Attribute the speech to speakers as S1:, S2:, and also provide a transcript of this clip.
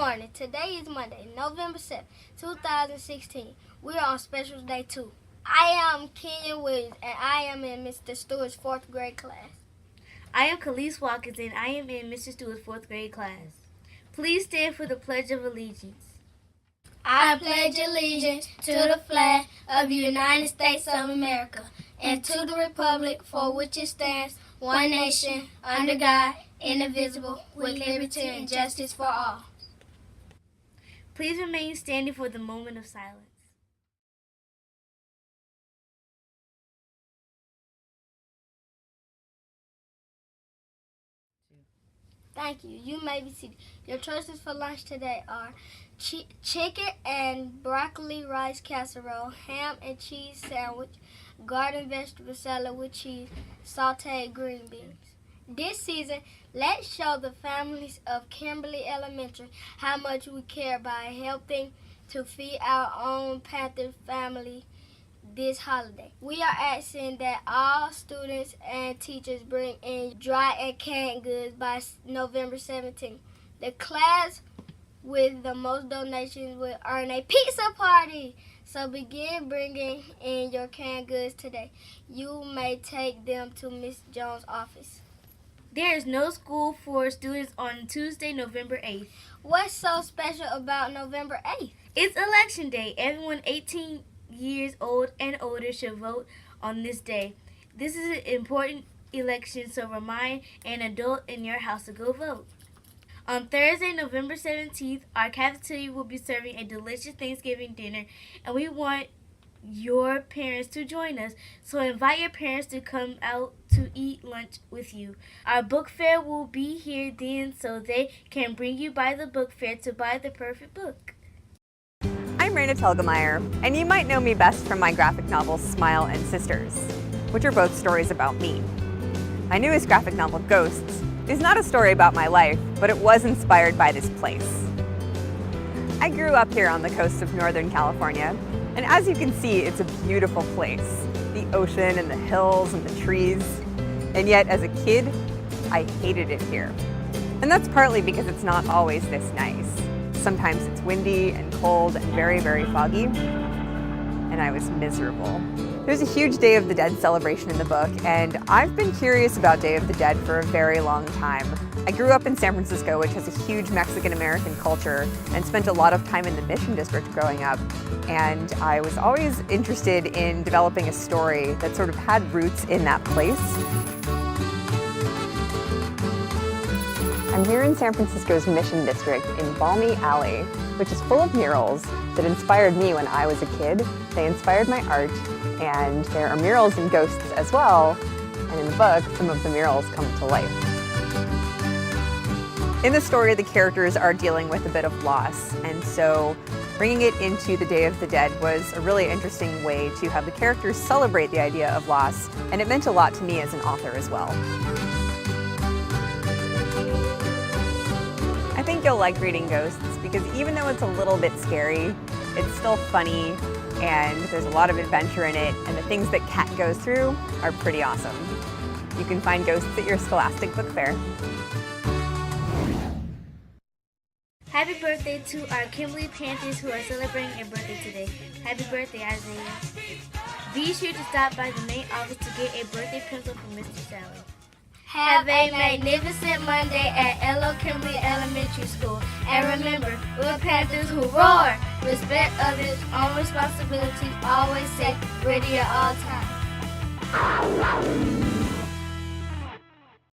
S1: morning. Today is Monday, November 7th, 2016. We are on Special Day 2. I am Kenyon Williams, and I am in Mr. Stewart's 4th grade class.
S2: I am Khalees Watkins, and I am in Mr. Stewart's 4th grade class. Please stand for the Pledge of Allegiance.
S1: I pledge allegiance to the flag of the United States of America and to the republic for which it stands, one nation, under God, indivisible, with liberty and justice for all.
S2: Please remain standing for the moment of silence.
S1: Thank you. You may be seated. Your choices for lunch today are chicken and broccoli rice casserole, ham and cheese sandwich, garden vegetable salad with cheese, sauteed green beans. This season, let's show the families of Kimberly Elementary how much we care by helping to feed our own Panther family this holiday. We are asking that all students and teachers bring in dry and canned goods by November 17th. The class with the most donations will earn a pizza party. So begin bringing in your canned goods today. You may take them to Ms. Jones' office.
S2: There is no school for students on Tuesday, November 8th.
S1: What's so special about November 8th?
S2: It's Election Day. Everyone 18 years old and older should vote on this day. This is an important election, so remind an adult in your house to go vote. On Thursday, November 17th, our cafeteria will be serving a delicious Thanksgiving dinner, and we want your parents to join us. So invite your parents to come out to eat lunch with you. Our book fair will be here then, so they can bring you by the book fair to buy the perfect book.
S3: I'm Raina Telgemeier, and you might know me best from my graphic novels Smile and Sisters, which are both stories about me. My newest graphic novel, Ghosts, is not a story about my life, but it was inspired by this place. I grew up here on the coast of Northern California, and as you can see, it's a beautiful place. The ocean and the hills and the trees. And yet, as a kid, I hated it here. And that's partly because it's not always this nice. Sometimes it's windy and cold and very, very foggy, and I was miserable. There's a huge Day of the Dead celebration in the book, and I've been curious about Day of the Dead for a very long time. I grew up in San Francisco, which has a huge Mexican-American culture, and spent a lot of time in the Mission District growing up, and I was always interested in developing a story that sort of had roots in that place. I'm here in San Francisco's Mission District in Balmy Alley, which is full of murals that inspired me when I was a kid. They inspired my art, and there are murals and ghosts as well, and in the book, some of the murals come to life. In the story, the characters are dealing with a bit of loss, and so bringing it into the Day of the Dead was a really interesting way to have the characters celebrate the idea of loss, and it meant a lot to me as an author as well. I think you'll like reading Ghosts because even though it's a little bit scary, it's still funny and there's a lot of adventure in it, and the things that Kat goes through are pretty awesome. You can find Ghosts at your Scholastic Book Fair.
S2: Happy birthday to our Kimberly Panthers who are celebrating a birthday today. Happy birthday, Isaiah. Be sure to stop by the main office to get a birthday pencil from Mr. Sally.
S1: Have a magnificent Monday at Elo Kimberly Elementary School. And remember, we're Panthers who roar, respect others, own responsibility, always safe, ready at all times.